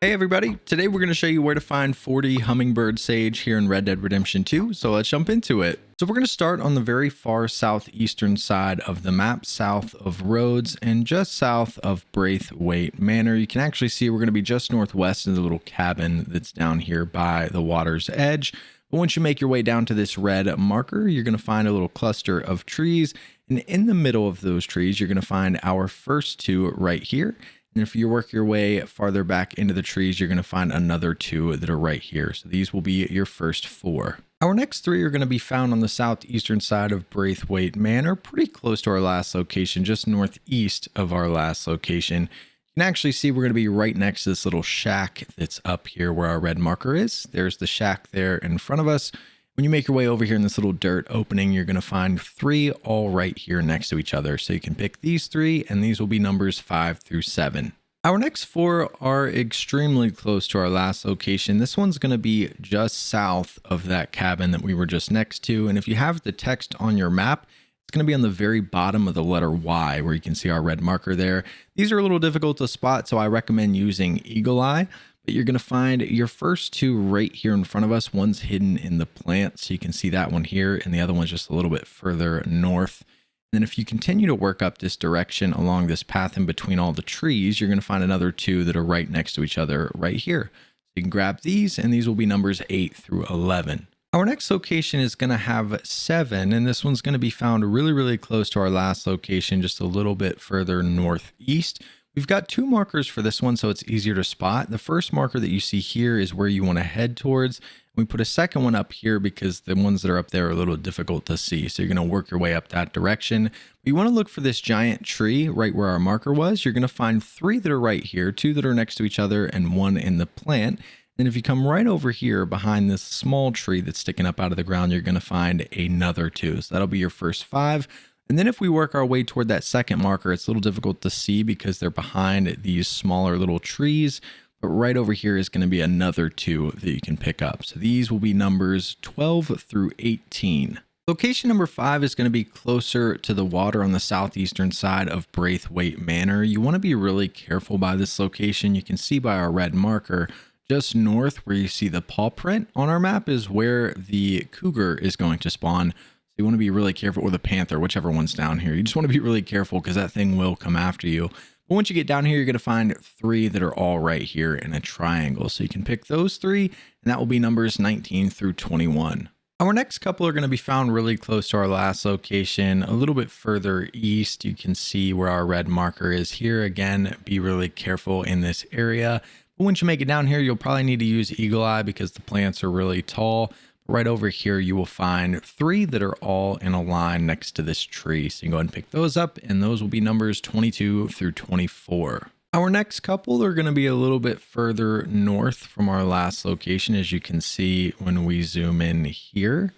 Hey everybody, today we're going to show you where to find 40 Hummingbird Sage here in Red Dead Redemption 2, so let's jump into it. So we're going to start on the very far southeastern side of the map, south of Rhodes and just south of Braithwaite Manor. You can actually see we're going to be just northwest of the little cabin that's down here by the water's edge. But once you make your way down to this red marker, you're going to find a little cluster of trees, and in the middle of those trees, you're going to find our first two right here. And if you work your way farther back into the trees, you're going to find another two that are right here. So these will be your first four. Our next three are going to be found on the southeastern side of Braithwaite Manor, pretty close to our last location, just northeast of our last location. You can actually see we're going to be right next to this little shack that's up here where our red marker is. There's the shack there in front of us. When you make your way over here in this little dirt opening, you're going to find three all right here next to each other. So you can pick these three, and these will be numbers 5 through 7. Our next four are extremely close to our last location. This one's going to be just south of that cabin that we were just next to. And if you have the text on your map, it's going to be on the very bottom of the letter Y, where you can see our red marker there. These are a little difficult to spot, so I recommend using Eagle Eye. But you're going to find your first two right here in front of us. One's hidden in the plant, so you can see that one here, and the other one's just a little bit further north. And then if you continue to work up this direction along this path in between all the trees, you're going to find another two that are right next to each other right here. So you can grab these, and these will be numbers 8 through 11. Our next location is going to have 7, and this one's going to be found really, really close to our last location, just a little bit further northeast. We've got 2 markers for this one, so it's easier to spot. The first marker that you see here is where you want to head towards. We put a second one up here because the ones that are up there are a little difficult to see. So you're going to work your way up that direction. But you want to look for this giant tree right where our marker was. You're going to find 3 that are right here, 2 that are next to each other, and 1 in the plant. And if you come right over here behind this small tree that's sticking up out of the ground, you're going to find another 2. So that'll be your first 5. And then if we work our way toward that second marker, it's a little difficult to see because they're behind these smaller little trees. But right over here is going to be another 2 that you can pick up. So these will be numbers 12 through 18. Location number 5 is going to be closer to the water on the southeastern side of Braithwaite Manor. You want to be really careful by this location. You can see by our red marker, just north where you see the paw print on our map is where the cougar is going to spawn. You want to be really careful, or the panther, whichever one's down here. You just want to be really careful because that thing will come after you. But once you get down here, you're going to find 3 that are all right here in a triangle. So you can pick those 3, and that will be numbers 19 through 21. Our next couple are going to be found really close to our last location, a little bit further east. You can see where our red marker is here. Again, be really careful in this area. But once you make it down here, you'll probably need to use Eagle Eye because the plants are really tall. Right over here, you will find 3 that are all in a line next to this tree. So you can go ahead and pick those up, and those will be numbers 22 through 24. Our next couple are going to be a little bit further north from our last location, as you can see when we zoom in here.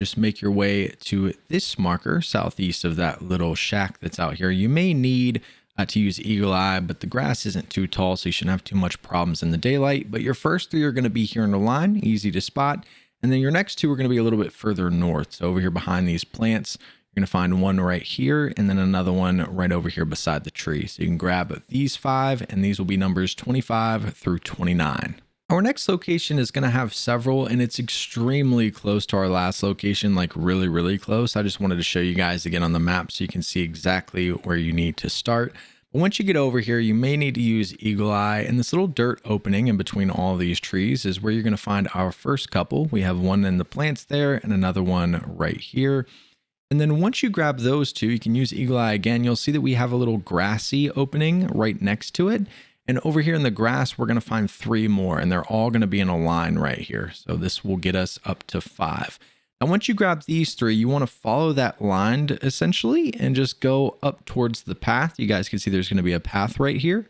Just make your way to this marker southeast of that little shack that's out here. You may need to use Eagle Eye, but the grass isn't too tall, so you shouldn't have too much problems in the daylight. But your first 3 are going to be here in a line, easy to spot. And then your next 2 are going to be a little bit further north. So over here behind these plants, you're going to find one right here and then another one right over here beside the tree. So you can grab these 5, and these will be numbers 25 through 29. Our next location is going to have several, and it's extremely close to our last location, like really, really close. I just wanted to show you guys again on the map so you can see exactly where you need to start. But once you get over here, you may need to use Eagle Eye, and this little dirt opening in between all these trees is where you're going to find our first couple. We have one in the plants there and another one right here. And then once you grab those 2, you can use Eagle Eye again. You'll see that we have a little grassy opening right next to it. And over here in the grass, we're going to find 3 more, and they're all going to be in a line right here. So this will get us up to 5. Now, once you grab these 3, you want to follow that line essentially and just go up towards the path. You guys can see there's going to be a path right here.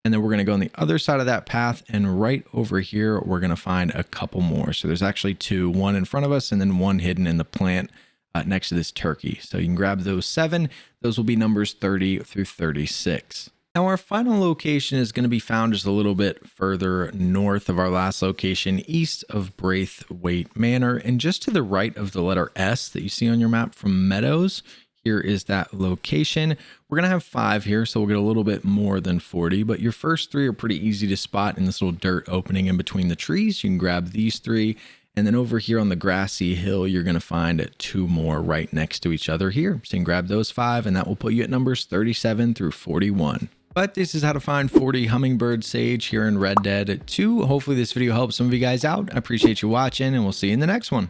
And then we're going to go on the other side of that path. And right over here, we're going to find a couple more. So there's actually 2, one in front of us and then one hidden in the plant next to this turkey. So you can grab those 7. Those will be numbers 30 through 36. Now our final location is going to be found just a little bit further north of our last location, east of Braithwaite Manor, and just to the right of the letter S that you see on your map from Meadows. Here is that location. We're going to have 5 here, so we'll get a little bit more than 40, but your first 3 are pretty easy to spot in this little dirt opening in between the trees. You can grab these 3, and then over here on the grassy hill, you're going to find 2 more right next to each other here. So you can grab those 5, and that will put you at numbers 37 through 41. But this is how to find 40 Hummingbird Sage here in Red Dead 2. Hopefully this video helps some of you guys out. I appreciate you watching, and we'll see you in the next one.